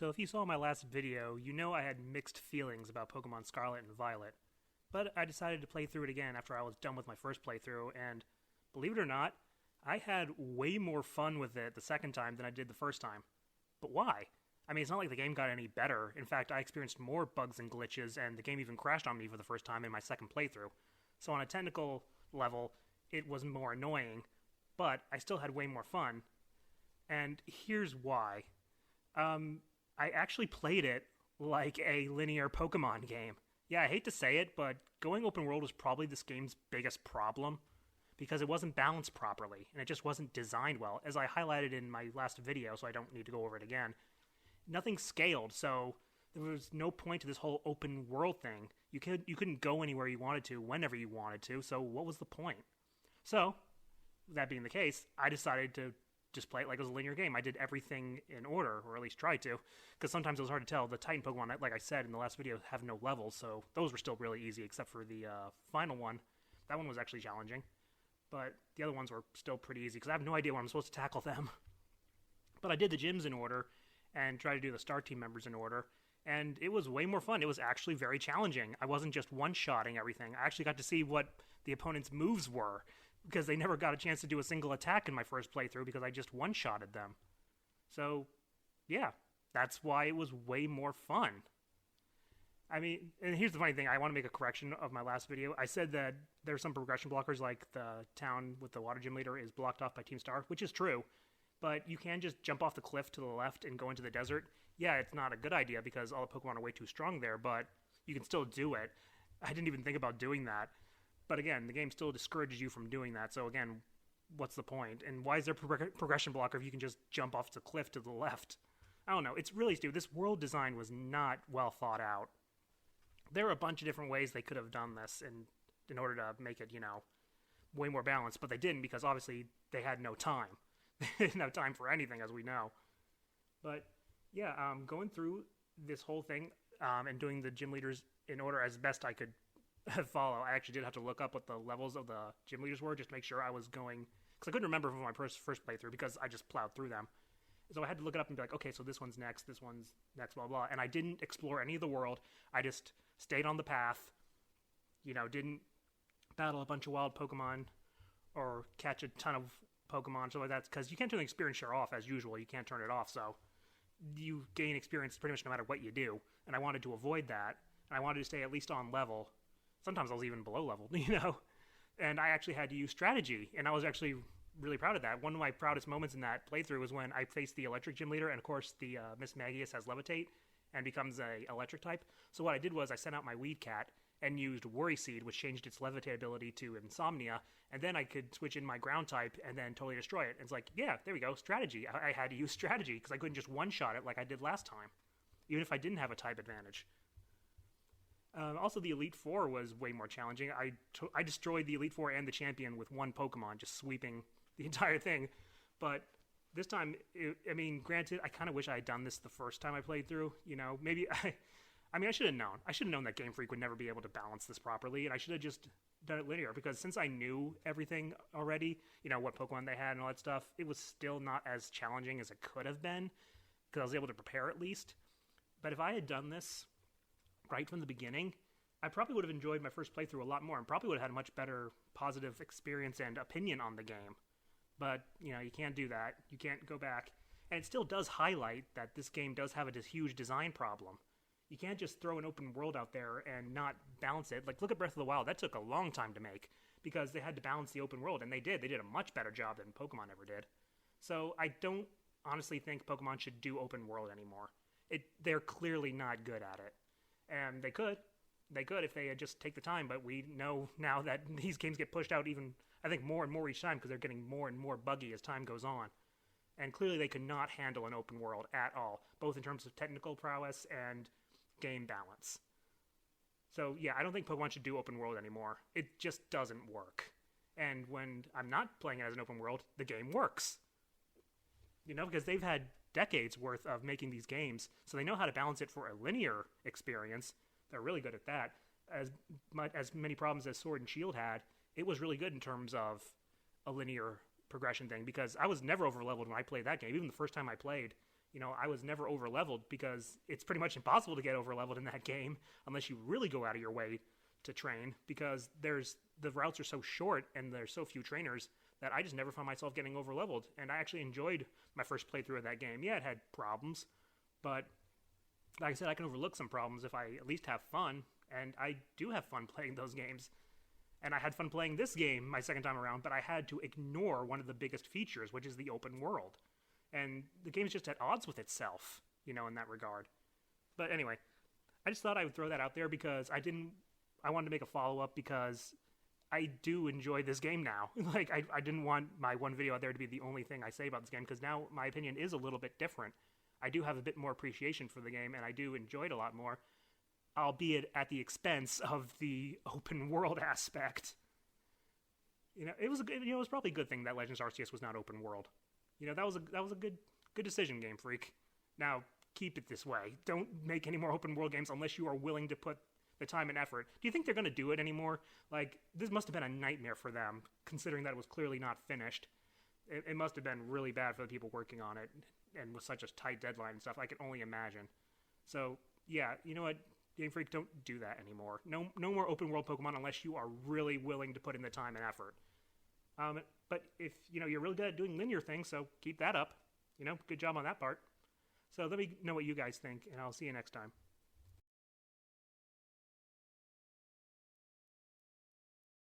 So if you saw my last video, you know I had mixed feelings about Pokemon Scarlet and Violet. But I decided to play through it again after I was done with my first playthrough, and believe it or not, I had way more fun with it the second time than I did the first time. But why? I mean, it's not like the game got any better. In fact, I experienced more bugs and glitches, and the game even crashed on me for the first time in my second playthrough. So on a technical level, it was more annoying, but I still had way more fun. And here's why. I actually played it like a linear Pokemon game. Yeah, I hate to say it, but going open world was probably this game's biggest problem because it wasn't balanced properly and it just wasn't designed well. As I highlighted in my last video, so I don't need to go over it again, nothing scaled, so there was no point to this whole open world thing. You couldn't go anywhere you wanted to whenever you wanted to, so what was the point? So, that being the case, I decided to just play it like it was a linear game. I did everything in order, or at least tried to, because sometimes it was hard to tell. The Titan Pokemon, like I said in the last video, have no levels, so those were still really easy, except for the final one. That one was actually challenging, but the other ones were still pretty easy, because I have no idea when I'm supposed to tackle them. But I did the gyms in order, and tried to do the Star Team members in order, and it was way more fun. It was actually very challenging. I wasn't just one-shotting everything. I actually got to see what the opponent's moves were, because they never got a chance to do a single attack in my first playthrough because I just one-shotted them. So, yeah, that's why it was way more fun. I mean, and here's the funny thing. I want to make a correction of my last video. I said that there's some progression blockers, like the town with the water gym leader is blocked off by Team Star, which is true. But you can just jump off the cliff to the left and go into the desert. Yeah, it's not a good idea because all the Pokemon are way too strong there, but you can still do it. I didn't even think about doing that. But again, the game still discourages you from doing that. So again, what's the point? And why is there progression blocker if you can just jump off the cliff to the left? I don't know. It's really stupid. This world design was not well thought out. There are a bunch of different ways they could have done this in order to make it, way more balanced. But they didn't because obviously they had no time. They didn't have time for anything, as we know. But yeah, going through this whole thing and doing the gym leaders in order as best I could follow. I actually did have to look up what the levels of the gym leaders were just to make sure I was going, because I couldn't remember from my first playthrough because I just plowed through them. So I had to look it up and be like, okay, so this one's next, blah, blah. And I didn't explore any of the world. I just stayed on the path, didn't battle a bunch of wild Pokemon or catch a ton of Pokemon, stuff like that, because you can't turn the experience share off as usual. You can't turn it off, so you gain experience pretty much no matter what you do. And I wanted to avoid that, and I wanted to stay at least on level. Sometimes I was even below level, and I actually had to use strategy, and I was actually really proud of that. One of my proudest moments in that playthrough was when I faced the electric gym leader, and of course the Miss Magius has Levitate and becomes a electric type. So what I did was I sent out my Weed Cat and used Worry Seed, which changed its Levitate ability to Insomnia, and then I could switch in my ground type and then totally destroy it. And it's like, yeah, there we go, strategy. I had to use strategy because I couldn't just one-shot it like I did last time, even if I didn't have a type advantage. Also, the Elite Four was way more challenging. I destroyed the Elite Four and the Champion with one Pokemon, just sweeping the entire thing. But this time, granted, I kind of wish I had done this the first time I played through. Maybe I should have known. I should have known that Game Freak would never be able to balance this properly, and I should have just done it linear, because since I knew everything already, what Pokemon they had and all that stuff, it was still not as challenging as it could have been, because I was able to prepare at least. But if I had done this right from the beginning, I probably would have enjoyed my first playthrough a lot more and probably would have had a much better positive experience and opinion on the game. But, you can't do that. You can't go back. And it still does highlight that this game does have a huge design problem. You can't just throw an open world out there and not balance it. Like, look at Breath of the Wild. That took a long time to make because they had to balance the open world, and they did. They did a much better job than Pokemon ever did. So I don't honestly think Pokemon should do open world anymore. They're clearly not good at it. And they could if they had just take the time, but we know now that these games get pushed out even, I think, more and more each time because they're getting more and more buggy as time goes on. And clearly they could not handle an open world at all, both in terms of technical prowess and game balance. So yeah, I don't think Pokemon should do open world anymore. It just doesn't work. And when I'm not playing it as an open world, the game works. Because they've had decades worth of making these games, so they know how to balance it for a linear experience. They're really good at that. As many problems as Sword and Shield had, it was really good in terms of a linear progression thing, because I was never over leveled when I played that game. Even the first time I played, I was never over leveled because it's pretty much impossible to get over leveled in that game unless you really go out of your way to train, because the routes are so short and there's so few trainers that I just never found myself getting over leveled. And I actually enjoyed my first playthrough of that game. Yeah, it had problems, but like I said, I can overlook some problems if I at least have fun, and I do have fun playing those games. And I had fun playing this game my second time around, but I had to ignore one of the biggest features, which is the open world. And the game's just at odds with itself, in that regard. But anyway, I just thought I would throw that out there because I wanted to make a follow-up because I do enjoy this game now. I didn't want my one video out there to be the only thing I say about this game, because now my opinion is a little bit different. I do have a bit more appreciation for the game, and I do enjoy it a lot more, albeit at the expense of the open world aspect. It was probably a good thing that Legends Arceus was not open world. That was a good decision, Game Freak. Now, keep it this way. Don't make any more open world games unless you are willing to put the time and effort. Do you think they're going to do it anymore? This must have been a nightmare for them, considering that it was clearly not finished. It must have been really bad for the people working on it, and with such a tight deadline and stuff. I can only imagine. So, yeah, you know what? Game Freak, don't do that anymore. No more open world Pokemon unless you are really willing to put in the time and effort. But if, you're really good at doing linear things, so keep that up. Good job on that part. So let me know what you guys think, and I'll see you next time.